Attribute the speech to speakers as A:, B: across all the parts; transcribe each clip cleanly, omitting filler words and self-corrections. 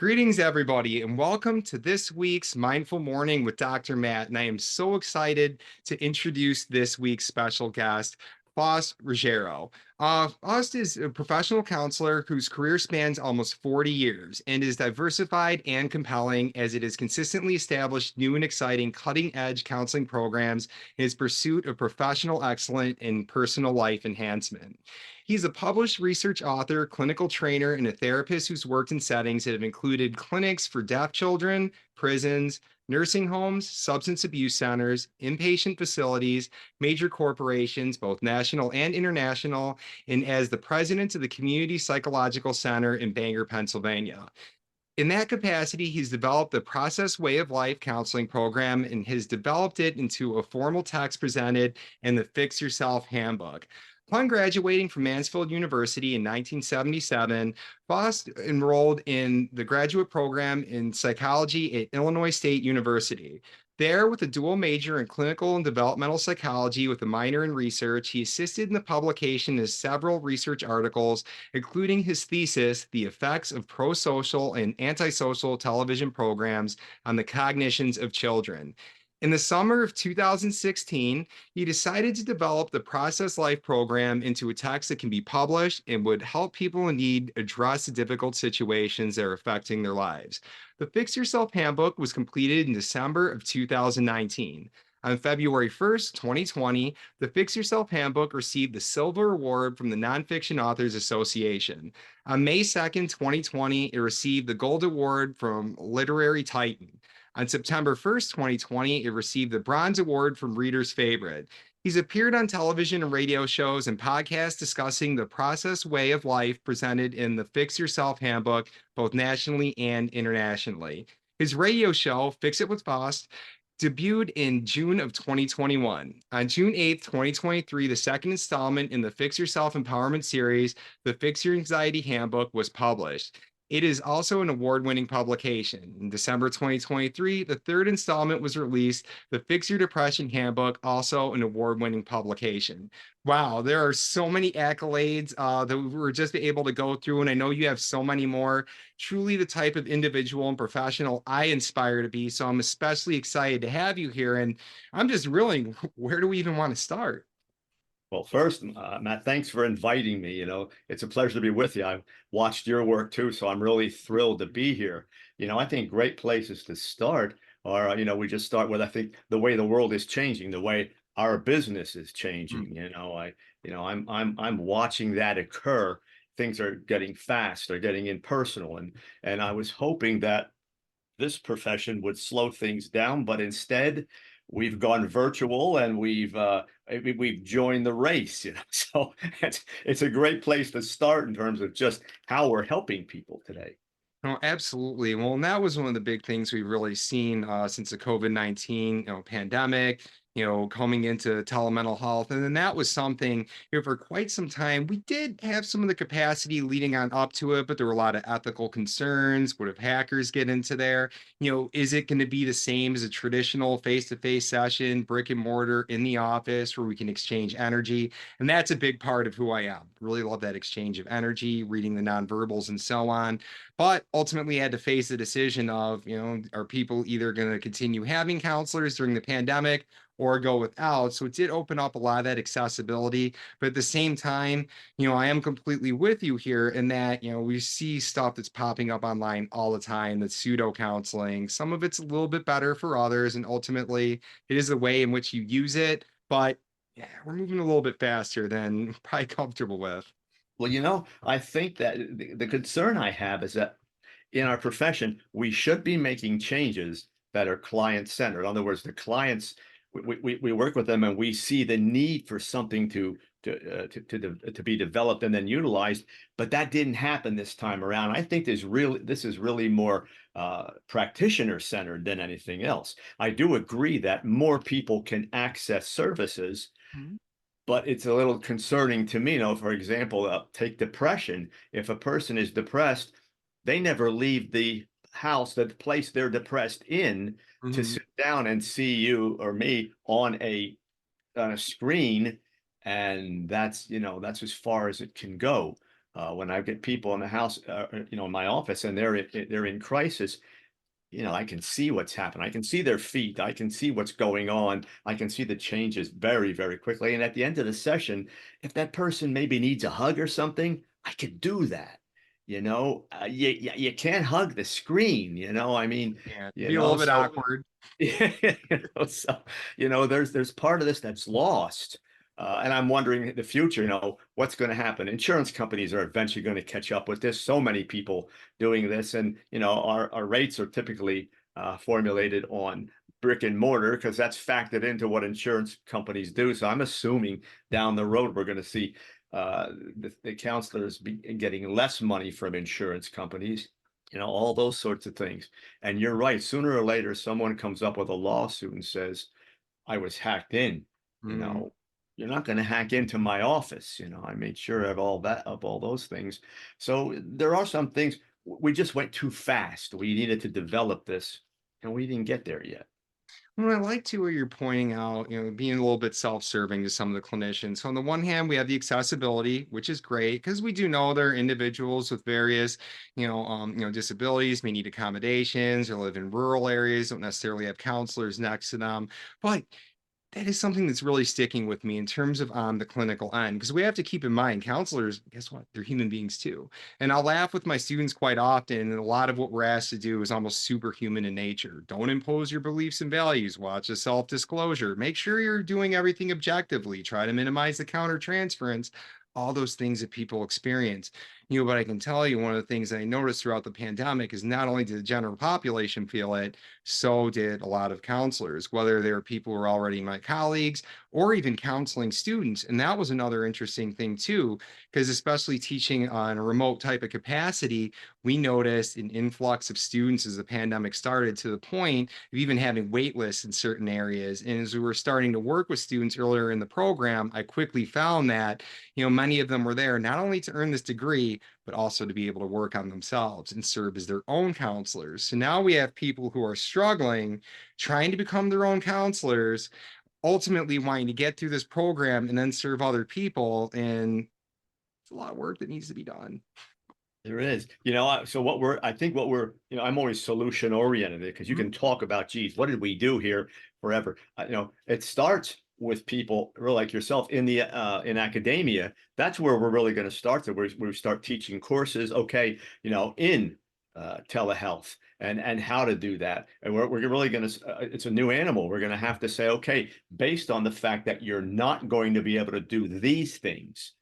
A: Greetings, everybody, and welcome to this week's Mindful Morning with Dr. Matt. And I am so excited to introduce this week's special guest, Faust Ruggiero. Faust is a professional counselor whose career spans almost 40 years and is diversified and compelling as it has consistently established new and exciting cutting edge counseling programs in his pursuit of professional excellence and personal life enhancement. He's a published research author, clinical trainer, and a therapist who's worked in settings that have included clinics for deaf children, prisons, nursing homes, substance abuse centers, inpatient facilities, major corporations, both national and international, and as the president of the Community Psychological Center in Bangor, Pennsylvania. In that capacity, he's developed the Process Way of Life counseling program and has developed it into a formal text presented in the Fix Yourself Handbook. Upon graduating from Mansfield University in 1977, Faust enrolled in the graduate program in psychology at Illinois State University. There, with a dual major in clinical and developmental psychology with a minor in research, he assisted in the publication of several research articles, including his thesis, The Effects of Pro-Social and Antisocial Television Programs on the Cognitions of Children. In the summer of 2016, he decided to develop the Process Life program into a text that can be published and would help people in need address the difficult situations that are affecting their lives. The Fix Yourself Handbook was completed in December of 2019. On February 1st, 2020, the Fix Yourself Handbook received the Silver Award from the Nonfiction Authors Association. On May 2nd, 2020, it received the Gold Award from Literary Titan. On September 1st, 2020, it received the Bronze Award from Reader's Favorite. He's appeared on television and radio shows and podcasts discussing the process way of life presented in the Fix Yourself Handbook, both nationally and internationally. His radio show, Fix It with Faust, debuted in June of 2021. On June 8th, 2023, the second installment in the Fix Yourself Empowerment series, the Fix Your Anxiety Handbook, was published. It is also an award-winning publication. In December 2023, the third installment was released, the Fix Your Depression Handbook, also an award-winning publication. Wow, there are so many accolades that we were just able to go through, and I know you have so many more. Truly the type of individual and professional I inspire to be, so I'm especially excited to have you here, and I'm just really, where do we even want to start?
B: Well, first, Matt, thanks for inviting me. It's a pleasure to be with you. I've watched your work too, so I'm really thrilled to be here. I think great places to start are, we just start with, I think, the way the world is changing, the way our business is changing. I'm watching that occur. Things are getting fast, they're getting impersonal, and I was hoping that this profession would slow things down, but instead we've gone virtual and we've joined the race, So it's a great place to start in terms of just how we're helping people today.
A: Oh, absolutely. Well, and that was one of the big things we've really seen since the COVID-19, pandemic, coming into telemental health. And then that was something, for quite some time, we did have some of the capacity leading on up to it, but there were a lot of ethical concerns. What if hackers get into there? Is it going to be the same as a traditional face-to-face session, brick and mortar in the office where we can exchange energy? And that's a big part of who I am. Really love that exchange of energy, reading the nonverbals and so on, but ultimately had to face the decision of, are people either going to continue having counselors during the pandemic or go without? So it did open up a lot of that accessibility. But at the same time, I am completely with you here in that, we see stuff that's popping up online all the time, that's pseudo counseling. Some of it's a little bit better for others. And ultimately, it is the way in which you use it. But yeah, we're moving a little bit faster than probably comfortable with.
B: Well, I think that the concern I have is that in our profession, we should be making changes that are client-centered. In other words, the clients, we work with them and we see the need for something to be developed and then utilized, but that didn't happen this time around. I think this is really more practitioner-centered than anything else. I do agree that more people can access services, but it's a little concerning to me. For example, take depression. If a person is depressed, they never leave the house, the place they're depressed in, to
A: Mhm.
B: sit down and see you or me on a screen, and that's as far as it can go. When I get people in the house, in my office, and they're in crisis, I can see what's happened. I can see their feet. I can see what's going on. I can see the changes very, very quickly. And at the end of the session, if that person maybe needs a hug or something, I could do that. You can't hug the screen. I mean,
A: Yeah, be a little bit
B: so
A: awkward.
B: yeah, there's part of this that's lost. And I'm wondering in the future, what's going to happen. Insurance companies are eventually going to catch up with this. So many people doing this, and our rates are typically formulated on brick and mortar because that's factored into what insurance companies do. So I'm assuming down the road we're going to see the counselors getting less money from insurance companies. All those sorts of things. And you're right, sooner or later, someone comes up with a lawsuit and says, I was hacked in. You
A: Mm.
B: know, you're not going to hack into my office. I made sure of all those things. So there are some things we just went too fast. We needed to develop this, and we didn't get there yet.
A: Well, I like to where you're pointing out, being a little bit self-serving to some of the clinicians. So on the one hand, we have the accessibility, which is great because we do know there are individuals with various, disabilities, may need accommodations or live in rural areas, don't necessarily have counselors next to them. But that is something that's really sticking with me in terms of on the clinical end, because we have to keep in mind counselors, guess what? They're human beings too. And I'll laugh with my students quite often. And a lot of what we're asked to do is almost superhuman in nature. Don't impose your beliefs and values. Watch the self disclosure. Make sure you're doing everything objectively. Try to minimize the counter transference. All those things that people experience. But I can tell you one of the things that I noticed throughout the pandemic is not only did the general population feel it, so did a lot of counselors, whether they were people who were already my colleagues or even counseling students. And that was another interesting thing, too, because especially teaching on a remote type of capacity, we noticed an influx of students as the pandemic started to the point of even having wait lists in certain areas. And as we were starting to work with students earlier in the program, I quickly found that, many of them were there not only to earn this degree, but also to be able to work on themselves and serve as their own counselors. So now we have people who are struggling, trying to become their own counselors, ultimately wanting to get through this program and then serve other people. And it's a lot of work that needs to be done.
B: There is, so I think what we're, I'm always solution oriented because you
A: Mhm.
B: can talk about, geez, what did we do here forever? It starts with people really like yourself in academia. That's where we're really going to start. So we start teaching courses, okay, in telehealth and how to do that. And we're really going to, it's a new animal. We're going to have to say, okay, based on the fact that you're not going to be able to do these things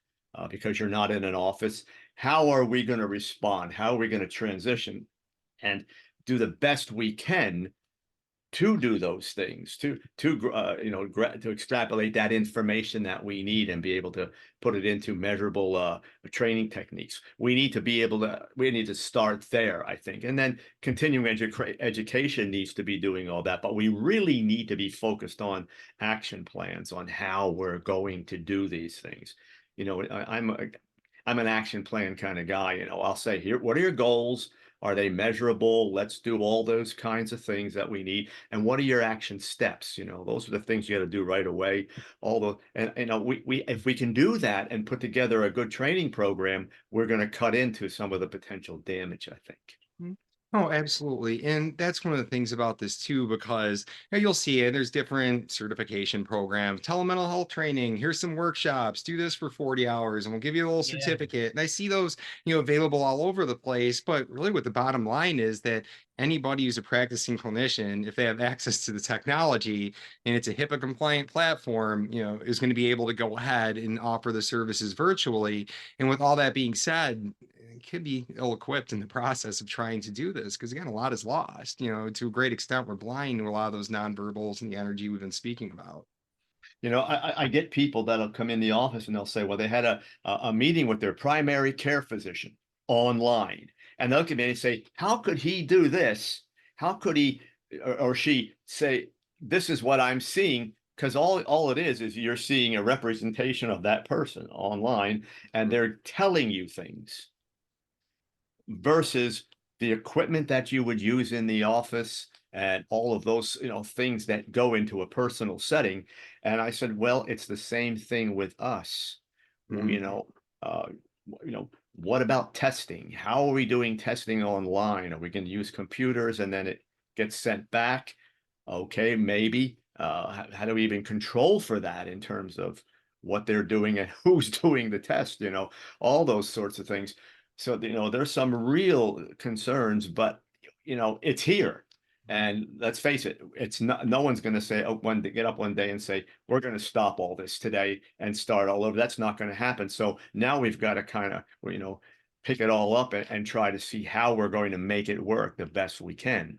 B: because you're not in an office, how are we going to respond? How are we going to transition and do the best we can to do those things, to extrapolate that information that we need and be able to put it into measurable training techniques. We need to start there, I think, and then continuing education needs to be doing all that. But we really need to be focused on action plans on how we're going to do these things. I'm an action plan kind of guy. I'll say, here, what are your goals? Are they measurable? Let's do all those kinds of things that we need. And what are your action steps? Those are the things you got to do right away. And we if we can do that and put together a good training program, we're going to cut into some of the potential damage, I think.
A: Mhm. Oh, absolutely. And that's one of the things about this too, because you'll see it. There's different certification programs, telemental health training. Here's some workshops. Do this for 40 hours and we'll give you a little
B: Yeah.
A: certificate. And I see those, available all over the place. But really what the bottom line is that anybody who's a practicing clinician, if they have access to the technology and it's a HIPAA compliant platform, is going to be able to go ahead and offer the services virtually. And with all that being said, could be ill-equipped in the process of trying to do this because again a lot is lost, to a great extent we're blind to a lot of those nonverbals and the energy we've been speaking about.
B: I get people that'll come in the office and they'll say, well, they had a meeting with their primary care physician online. And they'll come in and say, how could he do this? How could he or she say, this is what I'm seeing? Because all it is you're seeing a representation of that person online and they're telling you things versus the equipment that you would use in the office and all of those things that go into a personal setting. And I said, well, it's the same thing with us.
A: Mm-hmm.
B: you know uh, you know What about testing? How are we doing testing online? Are we going to use computers and then it gets sent back? Okay, maybe. How do we even control for that in terms of what they're doing and who's doing the test? All those sorts of things. So, there's some real concerns, but it's here. And let's face it, it's not, no one's going to say, oh, get up one day and say, we're going to stop all this today and start all over. That's not going to happen. So now we've got to kind of, pick it all up and try to see how we're going to make it work the best we can.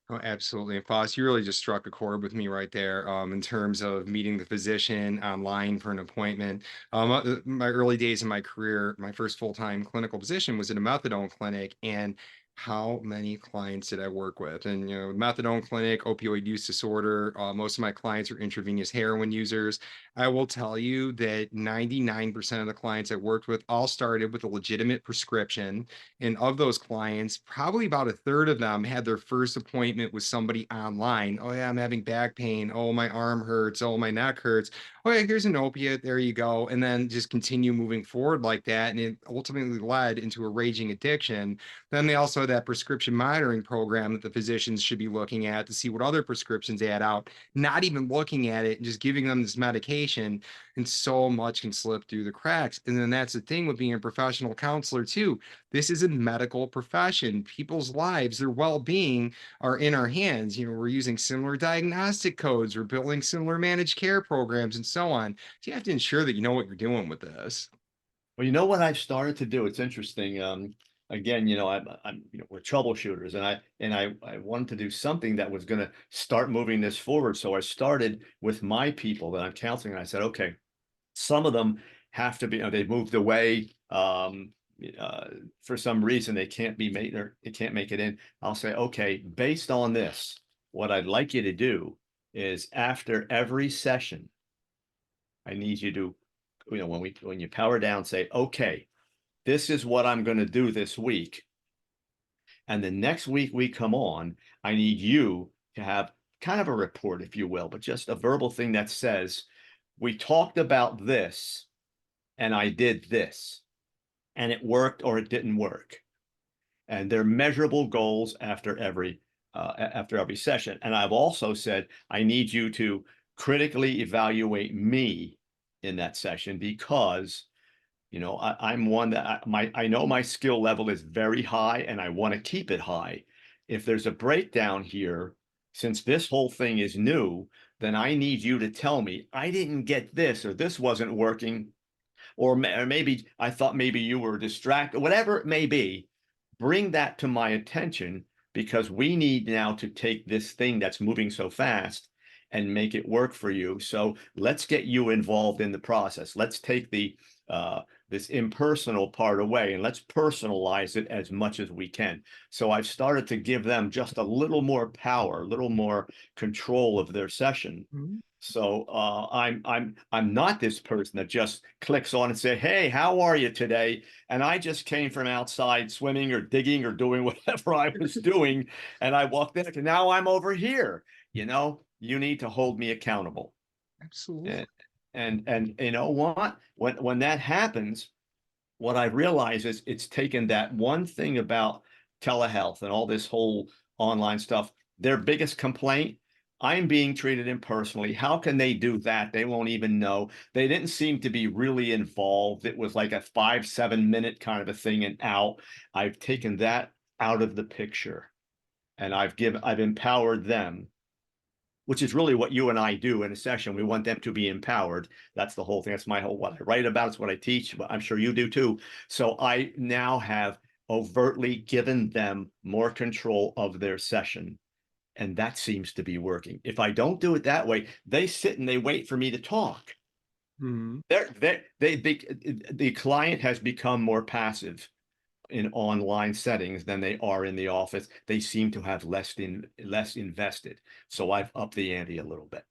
A: Oh, absolutely. And Foss, you really just struck a chord with me right there, in terms of meeting the physician online for an appointment. My early days in my career, my first full-time clinical position was in a methadone clinic, and how many clients did I work with? And methadone clinic, opioid use disorder. Most of my clients are intravenous heroin users. I will tell you that 99% of the clients I worked with all started with a legitimate prescription, and of those clients, probably about a third of them had their first appointment with somebody online. Oh, yeah, I'm having back pain. Oh, my arm hurts. Oh, my neck hurts. Oh, yeah, here's an opiate. There you go. And then just continue moving forward like that. And it ultimately led into a raging addiction. Then they also had that prescription monitoring program that the physicians should be looking at to see what other prescriptions add out, not even looking at it and just giving them this medication. And so much can slip through the cracks. And then that's the thing with being a professional counselor, too. This is a medical profession. People's lives, their well-being are in our hands. We're using similar diagnostic codes, we're building similar managed care programs, and so on. So you have to ensure that you know what you're doing with this.
B: Well, you know what I've started to do? It's interesting. Again, we're troubleshooters, and I wanted to do something that was going to start moving this forward. So I started with my people that I'm counseling, and I said, okay, some of them have to be, they've moved away. For some reason they can't be made or they can't make it in. I'll say, okay, based on this, what I'd like you to do is after every session, I need you to, when you power down, say, okay, this is what I'm going to do this week. And the next week we come on, I need you to have kind of a report, if you will, but just a verbal thing that says, we talked about this and I did this and it worked or it didn't work. And they're measurable goals after every session. And I've also said, I need you to critically evaluate me in that session because I'm one that I know my skill level is very high and I want to keep it high. If there's a breakdown here, since this whole thing is new, then I need you to tell me I didn't get this or this wasn't working, or maybe I thought maybe you were distracted, whatever it may be. Bring that to my attention because we need now to take this thing that's moving so fast and make it work for you. So let's get you involved in the process. Let's take this impersonal part away and let's personalize it as much as we can. So I've started to give them just a little more power, a little more control of their session.
A: Mhm.
B: So I'm not this person that just clicks on and say, "Hey, how are you today?" And I just came from outside swimming or digging or doing whatever I was doing, and I walked in and now I'm over here. You need to hold me accountable.
A: Absolutely.
B: And and you know what? When that happens, what I realize is it's taken that one thing about telehealth and all this whole online stuff. Their biggest complaint, I'm being treated impersonally. How can they do that? They won't even know. They didn't seem to be really involved. It was like a 5, 7 minute kind of a thing and out. I've taken that out of the picture and I've empowered them, which is really what you and I do in a session. We want them to be empowered. That's the whole thing. That's my whole, what I write about. It's what I teach. But I'm sure you do too. So I now have overtly given them more control of their session. And that seems to be working. If I don't do it that way, they sit and they wait for me to talk.
A: Mhm.
B: The client has become more passive in online settings than they are in the office. They seem to have less invested. So I've upped the ante a little bit.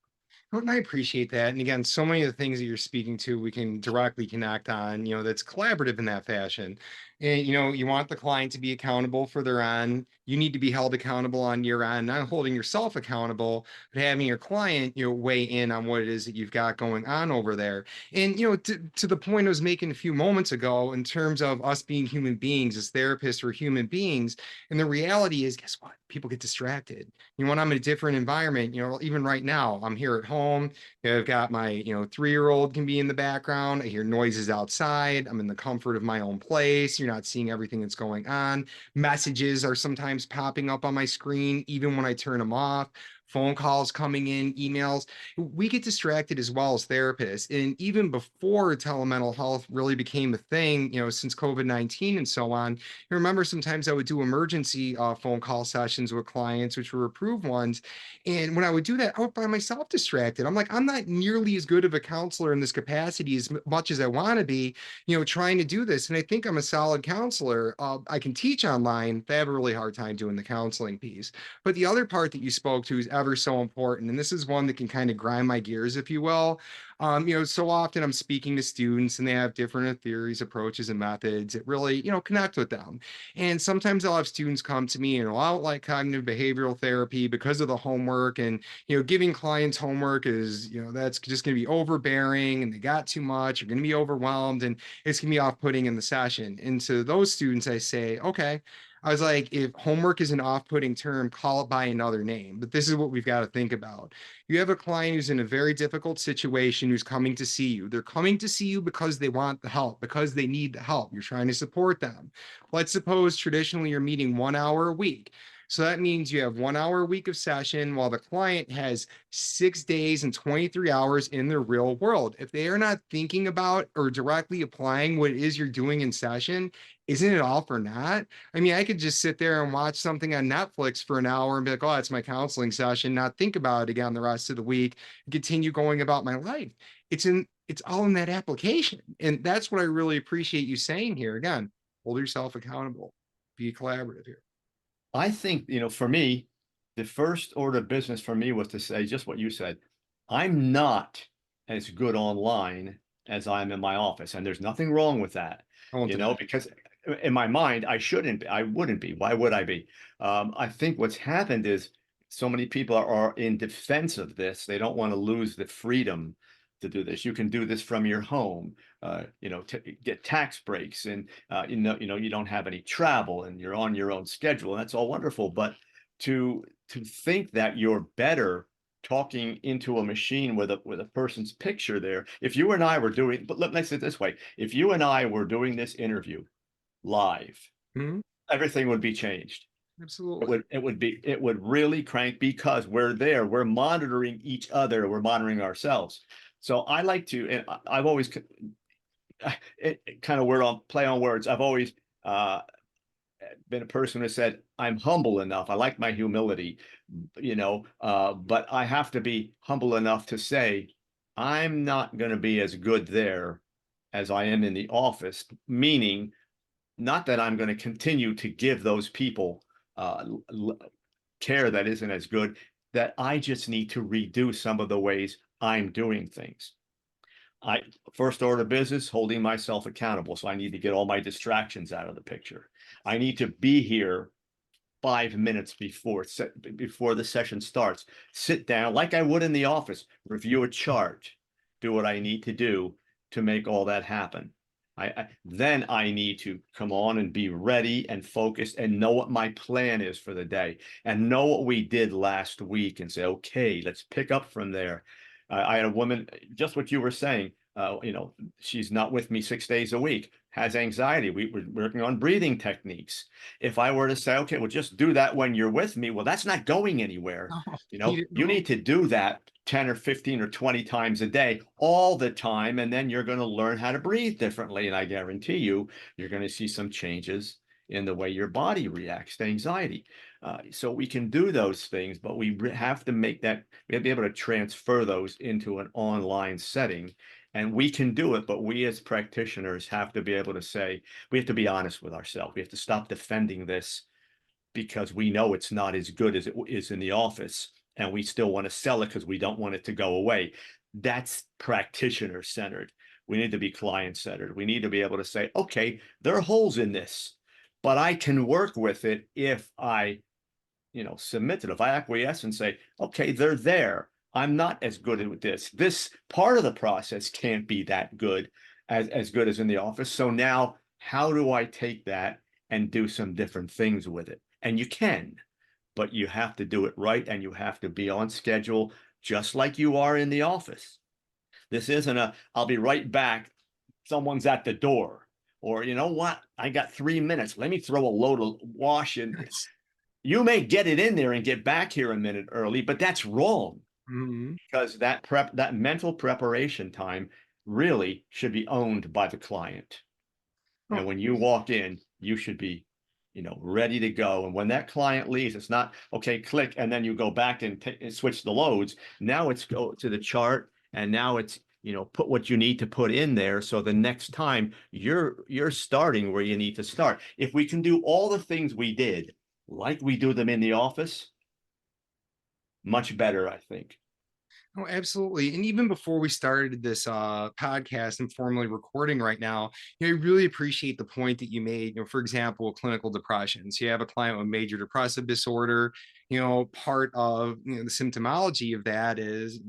A: Well, and I appreciate that. And again, so many of the things that you're speaking to, we can directly connect on, that's collaborative in that fashion. And you want the client to be accountable for their end. You need to be held accountable on your end, not holding yourself accountable, but having your client, weigh in on what it is that you've got going on over there. And to the point I was making a few moments ago, in terms of us being human beings as therapists, or human beings. And the reality is, guess what? People get distracted. When I'm in a different environment, even right now, I'm here at home. I've got my, 3-year-old can be in the background. I hear noises outside. I'm in the comfort of my own place. You're not seeing everything that's going on. Messages are sometimes popping up on my screen, even when I turn them off. Phone calls coming in, emails. We get distracted as well as therapists. And even before telemental health really became a thing, since COVID-19 and so on, I remember sometimes I would do emergency phone call sessions with clients, which were approved ones. And when I would do that, I would find myself distracted. I'm like, I'm not nearly as good of a counselor in this capacity as much as I want to be, trying to do this. And I think I'm a solid counselor. I can teach online, but I have a really hard time doing the counseling piece. But the other part that you spoke to is ever so important. And this is one that can kind of grind my gears, if you will. So often I'm speaking to students and they have different theories, approaches, and methods that really, connect with them. And sometimes I'll have students come to me and, I don't like cognitive behavioral therapy because of the homework. And, giving clients homework is, that's just going to be overbearing, and they got too much, are going to be overwhelmed, and it's going to be off-putting in the session. And to those students, I say, okay. I was like, if homework is an off-putting term, call it by another name. But this is what we've got to think about. You have a client who's in a very difficult situation, who's coming to see you. They're coming to see you because they want the help, because they need the help. You're trying to support them. Let's suppose traditionally you're meeting 1 hour a week. So that means you have 1 hour a week of session, while the client has 6 days and 23 hours in the real world. If they are not thinking about or directly applying what it is you're doing in session, isn't it all for naught? I mean, I could just sit there and watch something on Netflix for an hour and be like, oh, that's my counseling session, not think about it again the rest of the week, and continue going about my life. It's all in that application. And that's what I really appreciate you saying here. Again, hold yourself accountable, be collaborative here.
B: I think, for me, the first order of business for me was to say just what you said. I'm not as good online as I am in my office, and there's nothing wrong with that,
A: I won't deny it.
B: because in my mind, I wouldn't be. Why would I be? I think what's happened is so many people are in defense of this. They don't want to lose the freedom to do this. You can do this from your home, to get tax breaks, and you don't have any travel, and you're on your own schedule, and that's all wonderful. But to think that you're better talking into a machine with a person's picture there. If you and I were doing, but let's say it this way, if you and I were doing this interview live,
A: Mhm.
B: everything would be changed.
A: Absolutely.
B: It would really crank, because we're there, we're monitoring each other, we're monitoring ourselves. So I like to, and I've always kind of play on words. I've always been a person who said, I'm humble enough. I like my humility, but I have to be humble enough to say, I'm not going to be as good there as I am in the office, meaning not that I'm going to continue to give those people care that isn't as good, that I just need to reduce some of the ways I'm doing things. I first order of business, holding myself accountable. So I need to get all my distractions out of the picture. I need to be here 5 minutes before the session starts. Sit down like I would in the office, review a chart, do what I need to do to make all that happen. Then I need to come on and be ready and focused and know what my plan is for the day, and know what we did last week, and say, okay, let's pick up from there. I had a woman, just what you were saying, she's not with me 6 days a week, has anxiety. We were working on breathing techniques. If I were to say, okay, well, just do that when you're with me, well, that's not going anywhere.
A: No, need it
B: You
A: all.
B: need to do that 10 or 15 or 20 times a day, all the time, and then you're going to learn how to breathe differently. And I guarantee you're going to see some changes in the way your body reacts to anxiety. So we can do those things, but we have to we have to be able to transfer those into an online setting. And we can do it, but we as practitioners have to be able to say, we have to be honest with ourselves. We have to stop defending this because we know it's not as good as it is in the office, and we still want to sell it because we don't want it to go away. That's practitioner centered. We need to be client-centered. We need to be able to say, okay, there are holes in this, but I can work with it if I, submit it. If I acquiesce and say, okay, they're there. I'm not as good at this. This part of the process can't be that good as good as in the office. So now how do I take that and do some different things with it? And you can, but you have to do it right and you have to be on schedule just like you are in the office. This isn't I'll be right back. Someone's at the door. Or you know what? I got 3 minutes. Let me throw a load of wash in. You may get it in there and get back here a minute early, but that's wrong
A: Mhm.
B: because that mental preparation time really should be owned by the client.
A: Oh,
B: And when you walk in, you should be, ready to go. And when that client leaves, it's not okay, click, and then you go back and switch the loads. Now it's go to the chart, and now it's put what you need to put in there. So the next time you're starting where you need to start. If we can do all the things we did like we do them in the office, much better, I think.
A: oh, absolutely. And even before we started this podcast and formally recording right now, I really appreciate the point that you made. For example, clinical depression. So you have a client with major depressive disorder. Part of the symptomology of that is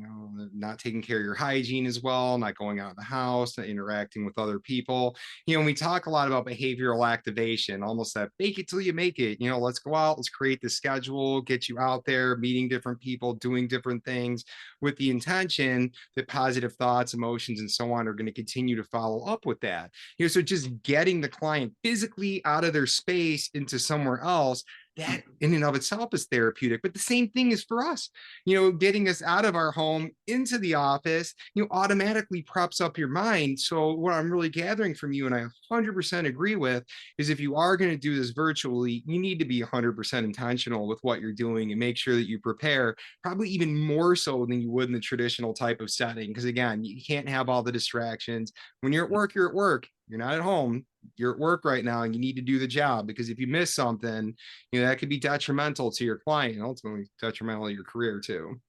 A: not taking care of your hygiene as well, not going out of the house, not interacting with other people. We talk a lot about behavioral activation, almost that fake it till you make it. Let's go out, let's create the schedule, get you out there, meeting different people, doing different things with the intention that positive thoughts, emotions, and so on are going to continue to follow up with that. So just getting the client physically out of their space into somewhere else, that in and of itself is therapeutic. But the same thing is for us, getting us out of our home into the office, automatically preps up your mind. So what I'm really gathering from you, and I 100% agree with, is if you are going to do this virtually, you need to be 100% intentional with what you're doing and make sure that you prepare, probably even more so than you would in the traditional type of setting. Because again, you can't have all the distractions. When you're at work, you're at work. You're not at home. You're at work right now, and you need to do the job, because if you miss something, that could be detrimental to your client and ultimately detrimental to your career too.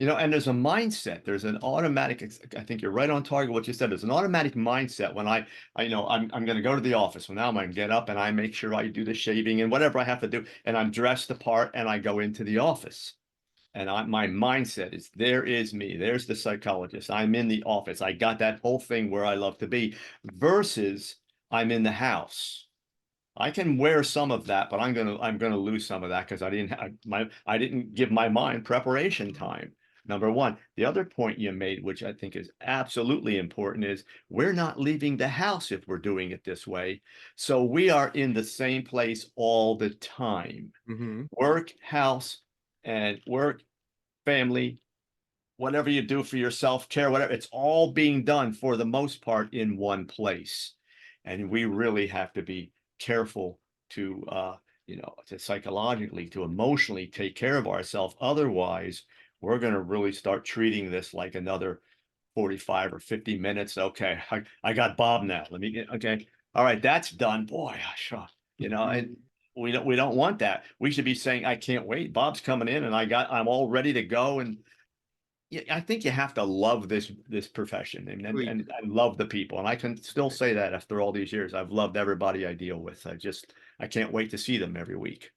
B: And there's a mindset. There's an automatic. I think you're right on target. What you said. There's an automatic mindset when I'm going to go to the office. Well, now I'm going to get up and I make sure I do the shaving and whatever I have to do, and I'm dressed the part and I go into the office. And my mindset is there is me. There's the psychologist. I'm in the office. I got that whole thing where I love to be versus I'm in the house. I can wear some of that, but I'm gonna lose some of that because I didn't give my mind preparation time. Number one. The other point you made, which I think is absolutely important, is we're not leaving the house if we're doing it this way. So we are in the same place all the time.
A: Mm-hmm.
B: Work, house, and work, family, whatever you do for your self-care, whatever, it's all being done for the most part in one place. And we really have to be careful to to psychologically, to emotionally take care of ourselves. Otherwise, we're going to really start treating this like another 45 or 50 minutes. Okay, I got Bob now. Let me get okay. All right, that's done. Boy, sure. And we don't want that. We should be saying, I can't wait. Bob's coming in and I'm all ready to go. And yeah, I think you have to love this profession and love the people. And I can still say that after all these years, I've loved everybody I deal with. I can't wait to see them every week.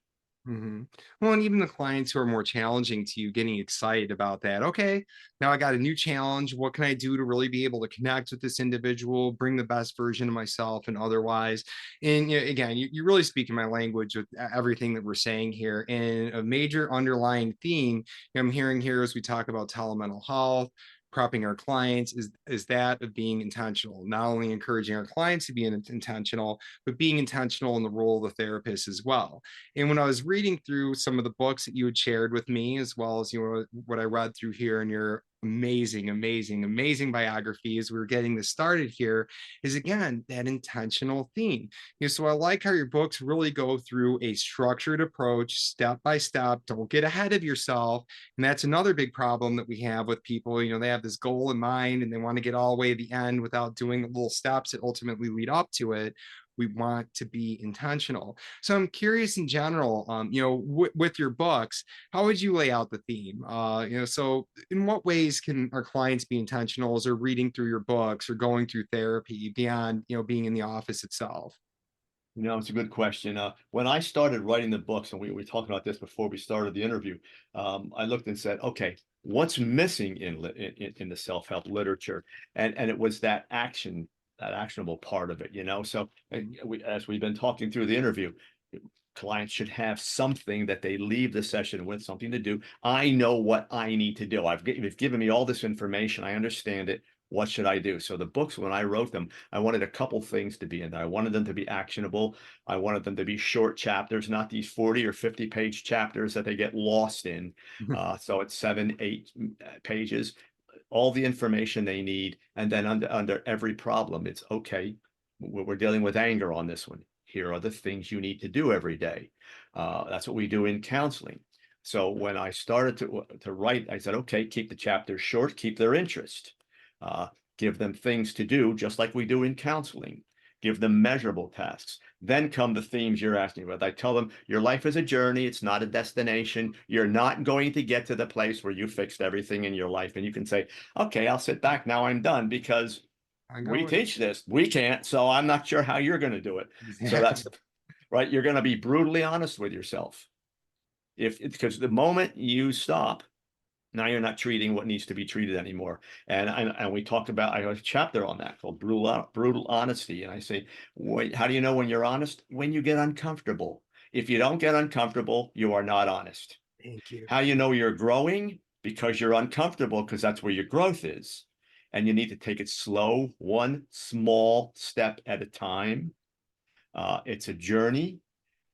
A: Mm-hmm. Well, and even the clients who are more challenging to you, getting excited about that. Okay, now I got a new challenge. What can I do to really be able to connect with this individual, bring the best version of myself and otherwise? And again, you're really speaking my language with everything that we're saying here. And a major underlying theme I'm hearing here as we talk about telemental health, prepping our clients is that of being intentional, not only encouraging our clients to be intentional, but being intentional in the role of the therapist as well. And when I was reading through some of the books that you had shared with me, as well as what I read through here in your amazing, amazing, amazing biography as we were getting this started here, is again that intentional theme. So I like how your books really go through a structured approach, step by step. Don't get ahead of yourself. And that's another big problem that we have with people. They have this goal in mind and they want to get all the way to the end without doing the little steps that ultimately lead up to it. we want to be intentional. So I'm curious in general, with your books, how would you lay out the theme? So in what ways can our clients be intentional as they're reading through your books or going through therapy beyond, being in the office itself?
B: It's a good question. When I started writing the books, and we talked about this before we started the interview, I looked and said, okay, what's missing in the self-help literature? And it was that action, that actionable part of it. So as we've been talking through the interview, clients should have something that they leave the session with, something to do. I know what I need to do. You've given me all this information. I understand it. What should I do? So the books, when I wrote them, I wanted a couple things to be in there. I wanted them to be actionable. I wanted them to be short chapters, not these 40 or 50-page chapters that they get lost in. So it's 7, 8 pages, all the information they need. And then under every problem, it's okay. We're dealing with anger on this one. Here are the things you need to do every day. That's what we do in counseling. So when I started to write, I said, okay, keep the chapters short, keep their interest. Give them things to do, just like we do in counseling. Give them measurable tasks. Then come the themes you're asking about. I tell them your life is a journey. It's not a destination. You're not going to get to the place where you fixed everything in your life. And you can say, okay, I'll sit back now. I'm done because
A: I
B: we
A: go
B: teach this. We can't. So I'm not sure how you're going to do it. So
A: exactly.
B: that's right. You're going to be brutally honest with yourself. Because the moment you stop, now you're not treating what needs to be treated anymore. And we talked about, I have a chapter on that called brutal honesty. And I say, wait, how do you know when you're honest? When you get uncomfortable. If you don't get uncomfortable, you are not honest.
A: Thank you.
B: How you know you're growing? Because you're uncomfortable, because that's where your growth is. And you need to take it slow, one small step at a time. It's a journey,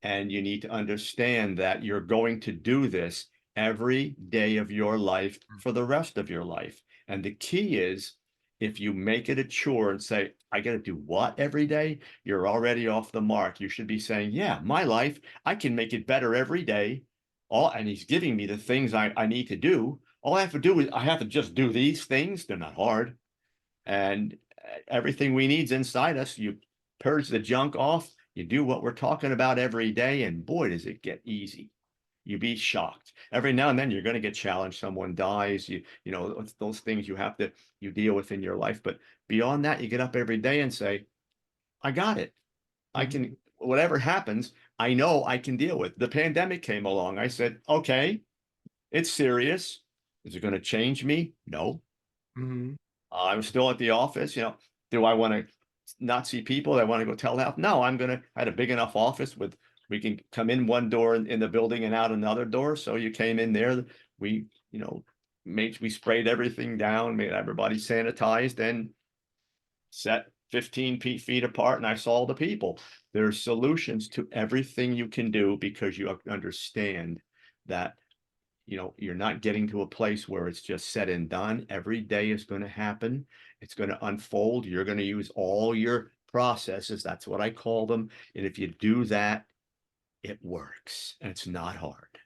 B: and you need to understand that you're going to do this every day of your life for the rest of your life. And the key is, if you make it a chore and say, I got to do what every day, you're already off the mark. You should be saying, yeah, my life, I can make it better every day. And he's giving me the things I need to do. All I have to do is I have to just do these things. They're not hard. And everything we need is inside us. You purge the junk off. You do what we're talking about every day. And boy, does it get easy. You'd be shocked. Every now and then you're going to get challenged. Someone dies. Those things you deal with in your life. But beyond that, you get up every day and say, I got it. I
A: Mhm.
B: can, whatever happens, I know I can deal with. The pandemic came along. I said, okay, it's serious. Is it going to change me? No.
A: Mhm.
B: I'm still at the office. Do I want to not see people? I want to go telehealth? No, I had a big enough office we can come in one door in the building and out another door. So you came in there. We sprayed everything down, made everybody sanitized, and set 15 feet apart, and I saw the people. There's solutions to everything you can do, because you understand that you're not getting to a place where it's just said and done. Every day is going to happen. It's going to unfold. You're going to use all your processes. That's what I call them. And if you do that, it works, and it's not hard.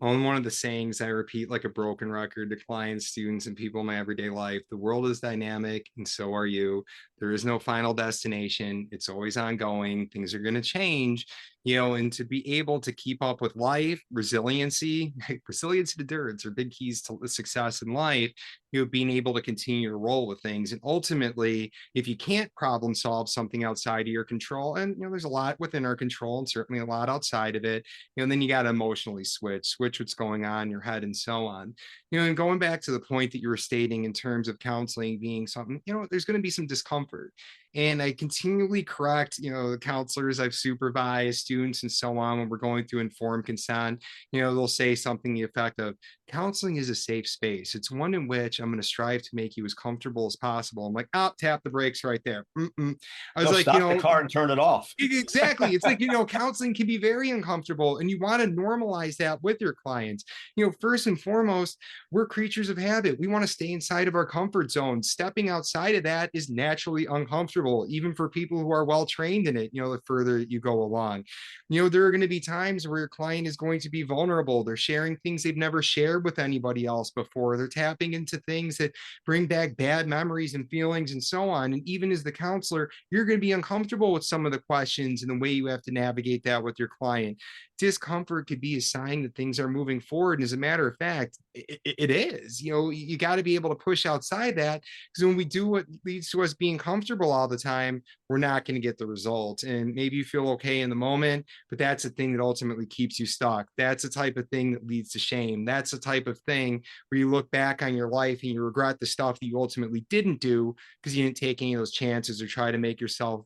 A: On one of the sayings I repeat like a broken record to clients, students, and people in my everyday life: the world is dynamic, and so are you. There is no final destination. It's always ongoing. Things are going to change, and to be able to keep up with life, resilience and endurance are big keys to success in life. Being able to continue to roll with things. And ultimately, if you can't problem solve something outside of your control, and there's a lot within our control and certainly a lot outside of it, and then you got to emotionally switch what's going on in your head and so on. And going back to the point that you were stating in terms of counseling being something, there's going to be some discomfort. And I continually correct, the counselors I've supervised, students, and so on, when we're going through informed consent. They'll say something to the effect of, counseling is a safe space. It's one in which I'm going to strive to make you as comfortable as possible. I'm like, tap the brakes right there. I was
B: No,
A: like,
B: stop the car and turn it off.
A: exactly. It's like, counseling can be very uncomfortable, and you want to normalize that with your clients. First and foremost, we're creatures of habit. We want to stay inside of our comfort zone. Stepping outside of that is naturally uncomfortable, even for people who are well trained in it, the further you go along. There are going to be times where your client is going to be vulnerable. They're sharing things they've never shared shared with anybody else before. They're tapping into things that bring back bad memories and feelings and so on. And even as the counselor, you're going to be uncomfortable with some of the questions and the way you have to navigate that with your client. Discomfort could be a sign that things are moving forward. And as a matter of fact, it is. You got to be able to push outside that, because when we do what leads to us being comfortable all the time, we're not going to get the results. And maybe you feel okay in the moment, but that's the thing that ultimately keeps you stuck. That's the type of thing that leads to shame. That's the type of thing where you look back on your life and you regret the stuff that you ultimately didn't do because you didn't take any of those chances or try to make yourself,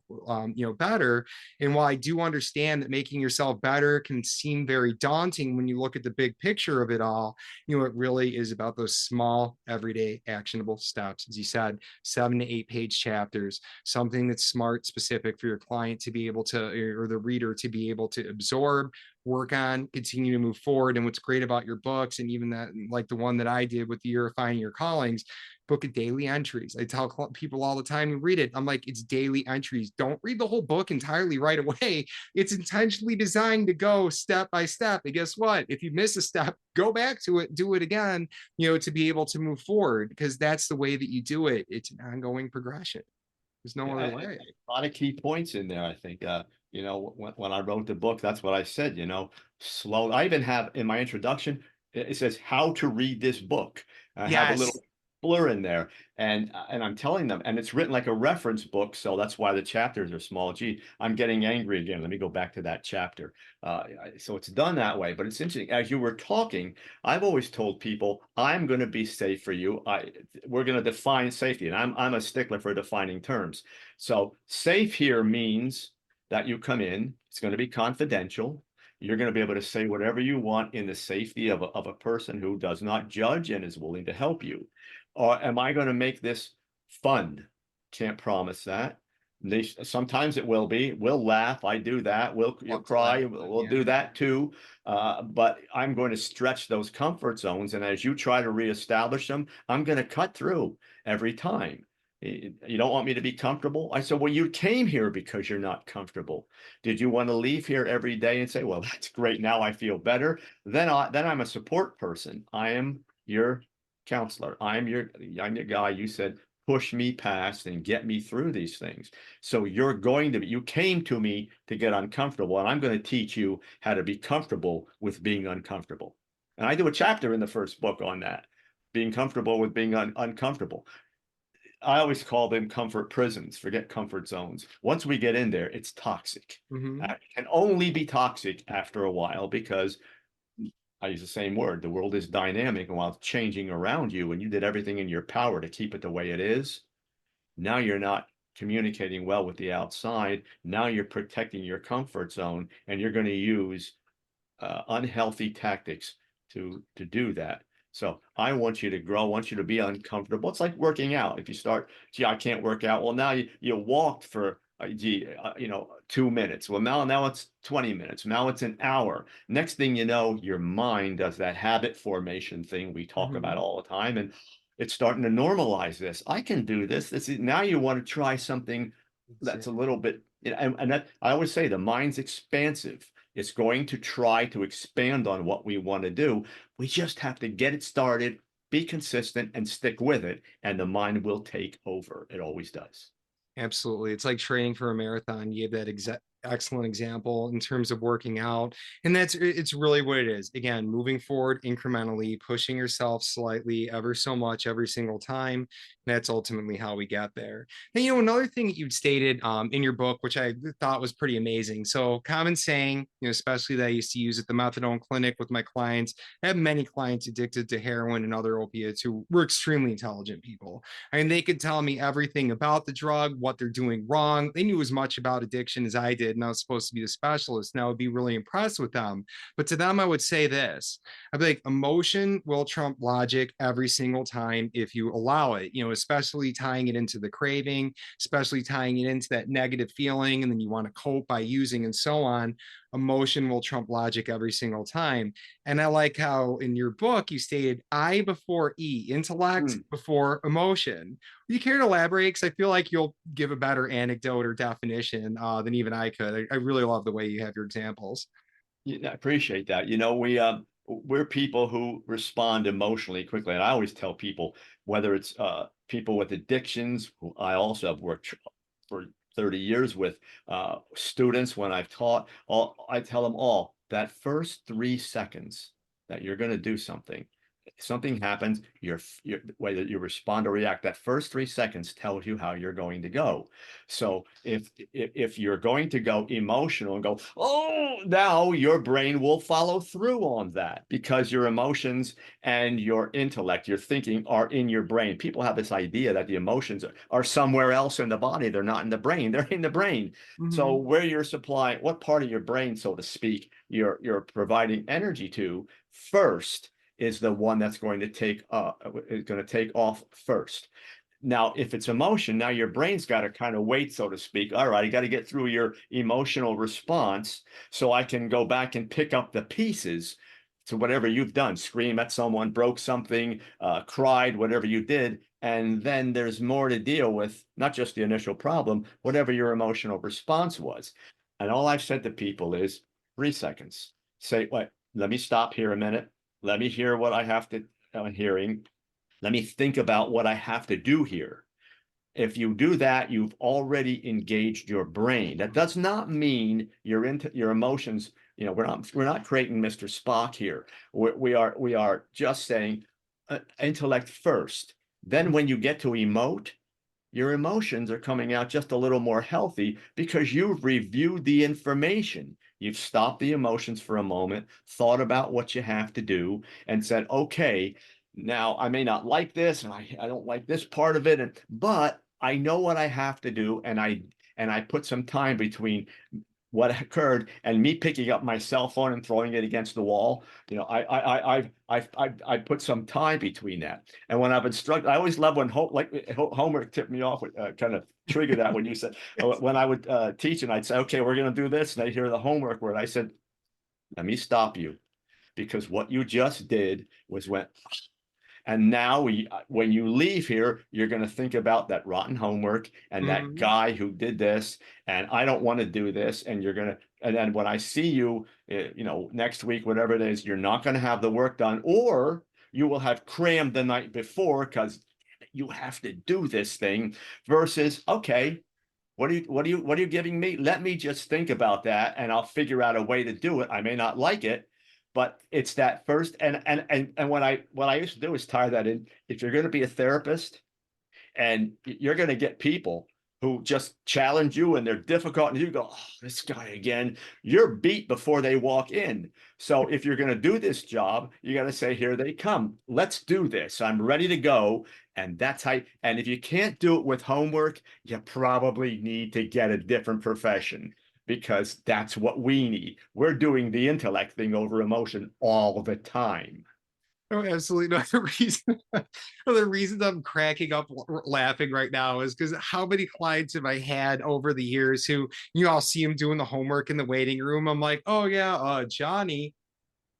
A: better. And while I do understand that making yourself better can seem very daunting when you look at the big picture of it all, it really is about those small, everyday, actionable steps. As you said, 7 to 8 page chapters, something that's smart, specific for your client to be able to, or the reader to be able to absorb, work on, continue to move forward. And what's great about your books, and even that, like the one that I did with the Year of Finding Your Callings, book of daily entries. I tell people all the time who read it, I'm like, it's daily entries. Don't read the whole book entirely right away. It's intentionally designed to go step by step. And guess what? If you miss a step, go back to it, do it again, to be able to move forward, because that's the way that you do it. It's an ongoing progression. There's no other way.
B: A lot of key points in there, I think. When I wrote the book, that's what I said, slow. I even have in my introduction, it says how to read this book. I have a little
A: Yes.
B: blur in there, and I'm telling them, and it's written like a reference book, so that's why the chapters are small. Gee, I'm getting angry again. Let me go back to that chapter. So it's done that way, but it's interesting. As you were talking, I've always told people, I'm going to be safe for you. We're going to define safety, and I'm a stickler for defining terms. So safe here means that you come in, it's going to be confidential. You're going to be able to say whatever you want in the safety of a person who does not judge and is willing to help you. Or am I going to make this fun? Can't promise that. Sometimes it will be. We'll laugh. I do that. You'll
A: Love to laugh,
B: cry.
A: but
B: We'll
A: yeah.
B: do that too. But I'm going to stretch those comfort zones. And as you try to reestablish them, I'm going to cut through every time. You don't want me to be comfortable? I said, well, you came here because you're not comfortable. Did you want to leave here every day and say, well, that's great. Now I feel better. Then I'm a support person. I am your counselor. I'm your guy. You said, push me past and get me through these things. So you came to me to get uncomfortable, and I'm going to teach you how to be comfortable with being uncomfortable. And I do a chapter in the first book on that, being comfortable with being uncomfortable. I always call them comfort prisons, forget comfort zones. Once we get in there, it's toxic.
A: Mm-hmm.
B: It can only be toxic after a while because I use the same word. The world is dynamic, and while it's changing around you, and you did everything in your power to keep it the way it is, now you're not communicating well with the outside. Now you're protecting your comfort zone, and you're going to use unhealthy tactics to do that. So I want you to grow. I want you to be uncomfortable. It's like working out. If you start, gee, I can't work out. Well, now you walked for 2 minutes. Well, now it's 20 minutes. Now it's an hour. Next thing you know, your mind does that habit formation thing we talk about
A: Mm-hmm.
B: all the time, and it's starting to normalize this. I can do this. Now you want to try something that's a little bit, and that I always say the mind's expansive. It's going to try to expand on what we want to do. We just have to get it started, be consistent, and stick with it, and the mind will take over. It always does.
A: Absolutely. It's like training for a marathon. You gave that excellent example in terms of working out. And it's really what it is. Again, moving forward incrementally, pushing yourself slightly, ever so much, every single time. That's ultimately how we get there. And, another thing that you'd stated in your book, which I thought was pretty amazing. So, common saying, especially that I used to use at the methadone clinic with my clients. I have many clients addicted to heroin and other opiates who were extremely intelligent people. I mean, they could tell me everything about the drug, what they're doing wrong. They knew as much about addiction as I did, and I was supposed to be the specialist, and I would be really impressed with them. But to them, I would say this: I'd be like, emotion will trump logic every single time if you allow it, especially tying it into the craving, especially tying it into that negative feeling, and then you want to cope by using and so on. Emotion will trump logic every single time. And I like how in your book you stated I before E, intellect
B: Hmm.
A: before emotion. You care to elaborate? Because I feel like you'll give a better anecdote or definition than even I could. I really love the way you have your examples.
B: Yeah, I appreciate that. we're people who respond emotionally quickly. And I always tell people, whether it's people with addictions, who I also have worked for 30 years with, students when I've taught, I tell them all that first 3 seconds that you're going to do something, something happens, you're whether you respond or react, that first 3 seconds tells you how you're going to go. So if you're going to go emotional and go, oh, now your brain will follow through on that, because your emotions and your intellect, your thinking, are in your brain. People have this idea that the emotions are somewhere else in the body. They're not in the brain. They're in the brain. So
A: Mhm.
B: where you're supplying, what part of your brain, so to speak, you're providing energy to first, is the one that's going to take off first. Now, if it's emotion, now your brain's got to kind of wait, so to speak. All right, I got to get through your emotional response so I can go back and pick up the pieces to whatever you've done, scream at someone, broke something, cried, whatever you did. And then there's more to deal with, not just the initial problem, whatever your emotional response was. And all I've said to people is 3 seconds. Say, wait, let me stop here a minute. Let me hear what I have to, I'm hearing. Let me think about what I have to do here. If you do that, you've already engaged your brain. That does not mean you're into your emotions. We're not creating Mr. Spock here. We are just saying intellect first. Then when you get to emote, your emotions are coming out just a little more healthy because you've reviewed the information. You've stopped the emotions for a moment, thought about what you have to do, and said, okay, now I may not like this, and I don't like this part of it, but I know what I have to do, and I put some time between what occurred and me picking up my cell phone and throwing it against the wall. I put some time between that. And when I've been struggling, I always love when homework tipped me off with kind of trigger that when you said when I would teach and I'd say, okay, we're going to do this, and I hear the homework word, I said, let me stop you, because what you just did was went, and now when you leave here, you're going to think about that rotten homework and that
A: Mhm.
B: guy who did this, and I don't want to do this. And you're going to, and then when I see you, next week, whatever it is, you're not going to have the work done, or you will have crammed the night before because you have to do this thing. Versus, okay, what are you giving me? Let me just think about that, and I'll figure out a way to do it. I may not like it, but it's that first. And what I used to do is tie that in. If you're going to be a therapist, and you're going to get people who just challenge you and they're difficult, and you go, oh, this guy again, you're beat before they walk in. So if you're going to do this job, you got to say, here they come, let's do this, I'm ready to go. And that's how, and if you can't do it with homework, you probably need to get a different profession, because that's what we need. We're doing the intellect thing over emotion all the time.
A: Oh, absolutely. No, the reason, one of the reasons I'm cracking up laughing right now is because how many clients have I had over the years who, I'll see them doing the homework in the waiting room. I'm like, oh yeah, Johnny,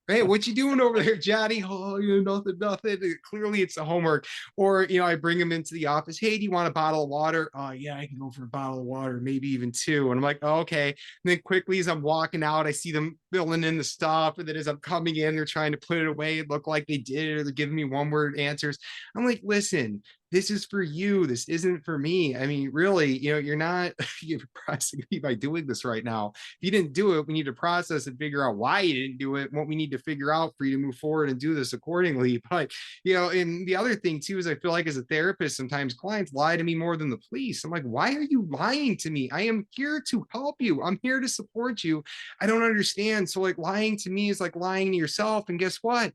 A: hey, what you doing over there, Johnny? Oh, nothing, nothing. Clearly, it's the homework. Or, I bring him into the office. Hey, do you want a bottle of water? Oh, yeah, I can go for a bottle of water, maybe even two. And I'm like, oh, okay. And then quickly, as I'm walking out, I see them filling in the stuff. And then as I'm coming in, they're trying to put it away and look like they did it, or they're giving me one word answers. I'm like, listen, this is for you. This isn't for me. I mean, really, you're not you're pressing me by doing this right now. If you didn't do it, we need to process and figure out why you didn't do it, what we need to figure out for you to move forward and do this accordingly. But, and the other thing too is I feel like as a therapist, sometimes clients lie to me more than the police. I'm like, why are you lying to me? I am here to help you. I'm here to support you. I don't understand. So, like, lying to me is like lying to yourself. And guess what?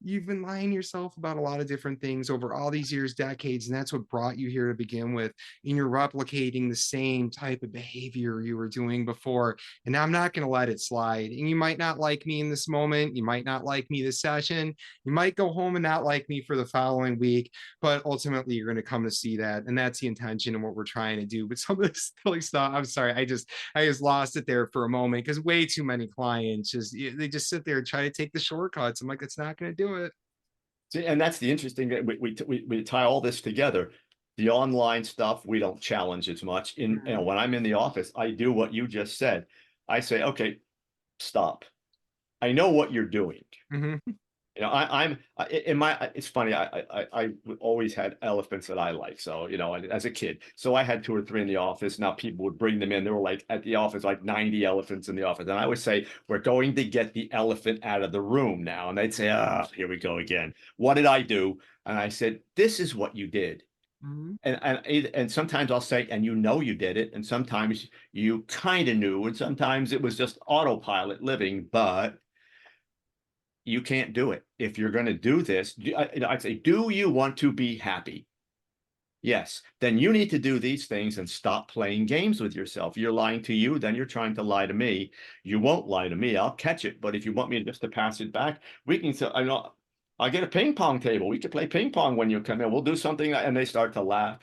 A: You've been lying to yourself about a lot of different things over all these years, decades, and that's what brought you here to begin with. And you're replicating the same type of behavior you were doing before. And I'm not going to let it slide. And you might not like me in this moment. You might not like me this session. You might go home and not like me for the following week. But ultimately, you're going to come to see that. And that's the intention and what we're trying to do. But some of this silly stuff, I'm sorry, I just lost it there for a moment because way too many clients they just sit there and try to take the shortcuts. I'm like, it's not going to do it.
B: See, and that's the interesting that we tie all this together. The online stuff we don't challenge as much. When I'm in the office, I do what you just said. I say, okay, stop. I know what you're doing.
A: Mhm.
B: You know, in my, it's funny. I always had elephants that I like. So, as a kid, so I had two or three in the office. Now people would bring them in. There were like at the office, like 90 elephants in the office. And I would say, we're going to get the elephant out of the room now. And they'd say, ah, here we go again. What did I do? And I said, this is what you did.
A: Mhm.
B: And sometimes I'll say, and you know you did it. And sometimes you kind of knew. And sometimes it was just autopilot living. But you can't do it. If you're going to do this, I'd say, do you want to be happy? Yes. Then you need to do these things and stop playing games with yourself. You're lying to you, then you're trying to lie to me. You won't lie to me. I'll catch it. But if you want me just to pass it back, we can. So I know I'll get a ping pong table. We could play ping pong when you come in. We'll do something, and they start to laugh.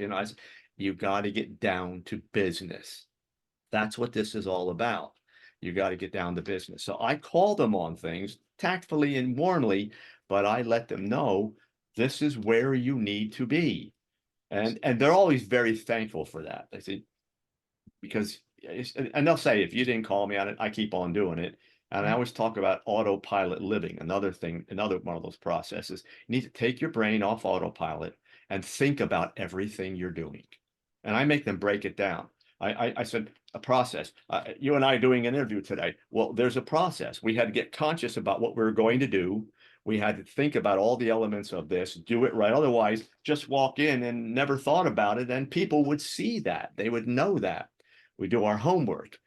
B: You got to get down to business. That's what this is all about. You got to get down to business. So I call them on things tactfully and warmly, but I let them know this is where you need to be. And they're always very thankful for that. They say, because and they'll say, if you didn't call me on it, I keep on doing it. And I
A: Mhm.
B: always talk about autopilot living, another thing, another one of those processes. You need to take your brain off autopilot and think about everything you're doing. And I make them break it down. I said, a process. You and I are doing an interview today. Well, there's a process. We had to get conscious about what we were going to do. We had to think about all the elements of this, do it right. Otherwise, just walk in and never thought about it, and people would see that. They would know that. We do our homework.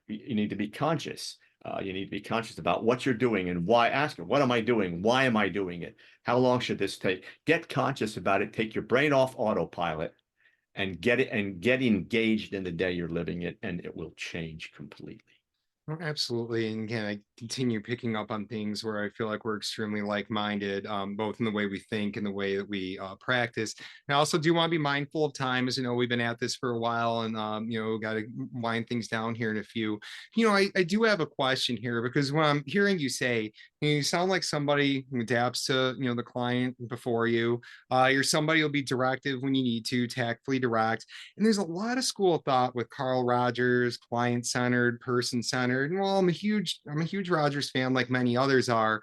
B: You need to be conscious. You need to be conscious about what you're doing and why. Ask them, what am I doing? Why am I doing it? How long should this take? Get conscious about it. Take your brain off autopilot and get engaged in the day you're living it, and it will change completely.
A: Oh, absolutely. And again, I continue picking up on things where I feel like we're extremely like-minded, both in the way we think and the way that we practice. And I also do want to be mindful of time, as you know, we've been at this for a while, and got to wind things down here in a few. I do have a question here, because when I'm hearing you say, you sound like somebody who adapts to, the client before you. You're somebody who'll be directive when you need to, tactfully direct. And there's a lot of school of thought with Carl Rogers, client-centered, person-centered. And while I'm a huge Rogers fan, like many others are,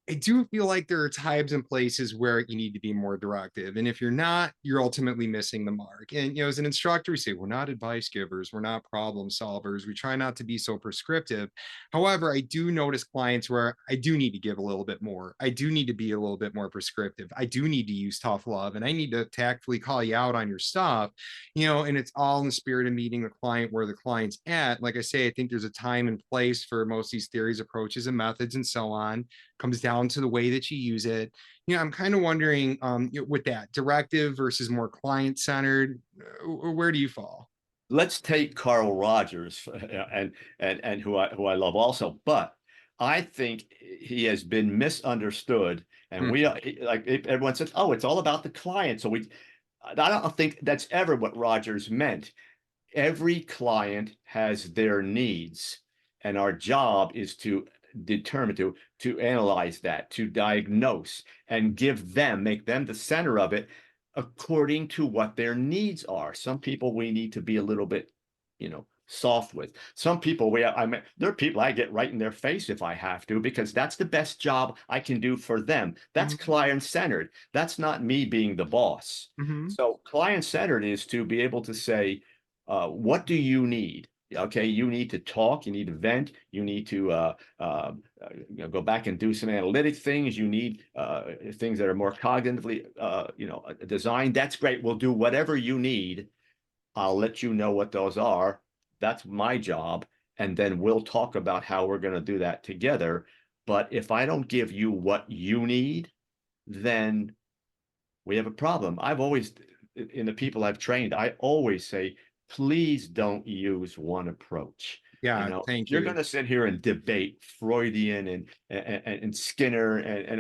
A: I do feel like there are times and places where you need to be more directive. And if you're not, you're ultimately missing the mark. And, as an instructor, we say we're not advice givers, we're not problem solvers. We try not to be so prescriptive. However, I do notice clients where I do need to give a little bit more. I do need to be a little bit more prescriptive. I do need to use tough love, and I need to tactfully call you out on your stuff, and it's all in the spirit of meeting the client where the client's at. Like I say, I think there's a time and place for most of these theories, approaches, and methods, and so on. Comes down to the way that you use it. I'm kind of wondering, with that directive versus more client centered, where do you fall?
B: Let's take Carl Rogers and who I love also, but I think he has been misunderstood. And
A: Hmm.
B: like everyone says, oh, it's all about the client. I don't think that's ever what Rogers meant. Every client has their needs, and our job is to determine, to analyze that, to diagnose and make them the center of it according to what their needs are. Some people we need to be a little bit, soft with. Some people there are people I get right in their face if I have to, because that's the best job I can do for them. That's
A: Hmm.
B: client centered. That's not me being the boss.
A: Hmm.
B: So client centered is to be able to say, what do you need? Okay, you need to talk, you need to vent, you need to go back and do some analytic things. You need things that are more cognitively, designed. That's great. We'll do whatever you need. I'll let you know what those are. That's my job. And then we'll talk about how we're going to do that together. But if I don't give you what you need, then we have a problem. I've always, in the people I've trained, I always say, please don't use one approach.
A: Yeah,
B: If
A: thank
B: you're going
A: you.
B: to sit here and debate Freudian and Skinner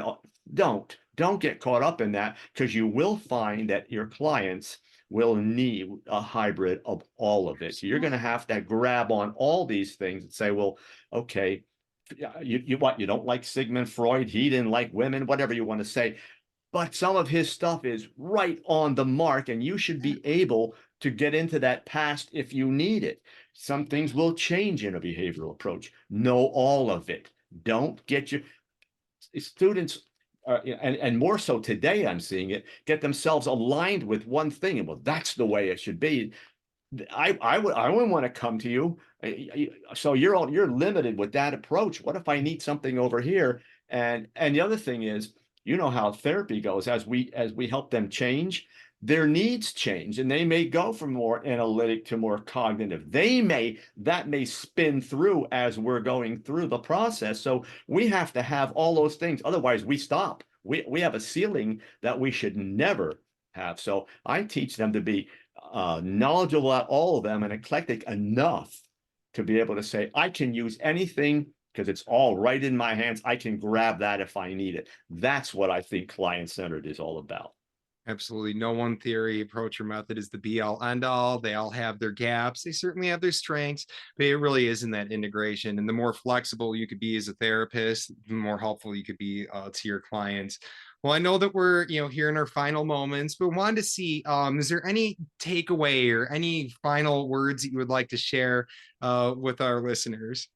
B: don't get caught up in that, because you will find that your clients will need a hybrid of all of it. So you're going to have to grab on all these things and say, well, okay, you don't like Sigmund Freud? He didn't like women, whatever you want to say, but some of his stuff is right on the mark, and you should be able to get into that past if you need it. Some things will change in a behavioral approach. Know all of it. Don't get your students, and more so today, I'm seeing it, get themselves aligned with one thing. And well, that's the way it should be. I wouldn't want to come to you. So you're limited with that approach. What if I need something over here? And the other thing is, you know how therapy goes. As we help them change, their needs change, and they may go from more analytic to more cognitive. That may spin through as we're going through the process. So we have to have all those things. Otherwise, we stop. We have a ceiling that we should never have. So I teach them to be knowledgeable about all of them and eclectic enough to be able to say, I can use anything because it's all right in my hands. I can grab that if I need it. That's what I think client-centered is all about.
A: Absolutely. No one theory, approach, or method is the be all end all. They all have their gaps. They certainly have their strengths, but it really is in that integration. And the more flexible you could be as a therapist, the more helpful you could be to your clients. Well, I know that we're, here in our final moments, but wanted to see, is there any takeaway or any final words that you would like to share with our listeners?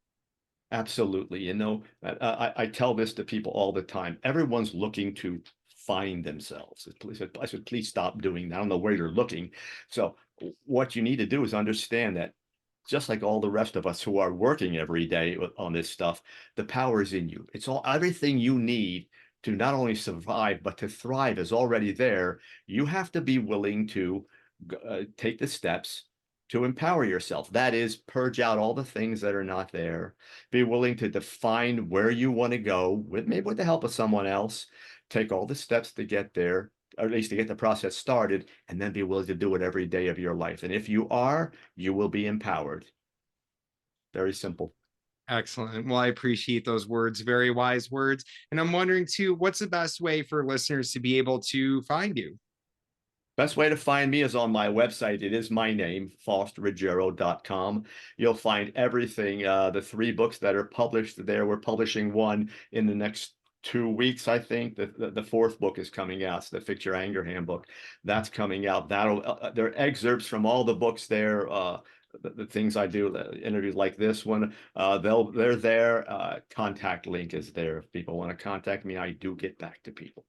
B: Absolutely. I tell this to people all the time. Everyone's looking to find themselves. I said, please stop doing that. I don't know where you're looking. So what you need to do is understand that just like all the rest of us who are working every day on this stuff, the power is in you. It's all everything you need to not only survive, but to thrive is already there. You have to be willing to take the steps to empower yourself. That is, purge out all the things that are not there. Be willing to define where you want to go with maybe with the help of someone else. Take all the steps to get there, or at least to get the process started, and then be willing to do it every day of your life. And if you are, you will be empowered. Very simple.
A: Excellent. Well, I appreciate those words, very wise words. And I'm wondering too, what's the best way for listeners to be able to find you?
B: Best way to find me is on my website. It is my name, faustruggiero.com. You'll find everything. The 3 books that are published there. We're publishing one in the next 2 weeks, I think. The fourth book is coming out. It's the Fix Your Anger Handbook. That's coming out. There are excerpts from all the books there. The things I do, interviews like this one, they're there. Contact link is there. If people want to contact me, I do get back to people.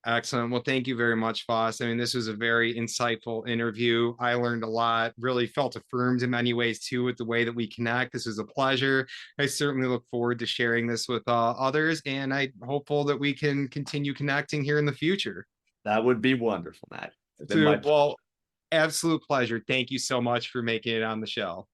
A: Excellent. Well, thank you very much, Foss. I mean, this was a very insightful interview. I learned a lot, really felt affirmed in many ways too with the way that we connect. This was a pleasure. I certainly look forward to sharing this with others, and I'm hopeful that we can continue connecting here in the future.
B: That would be wonderful, Matt. It's been my
A: So,
B: pleasure.
A: well, absolute pleasure. Thank you so much for making it on the show.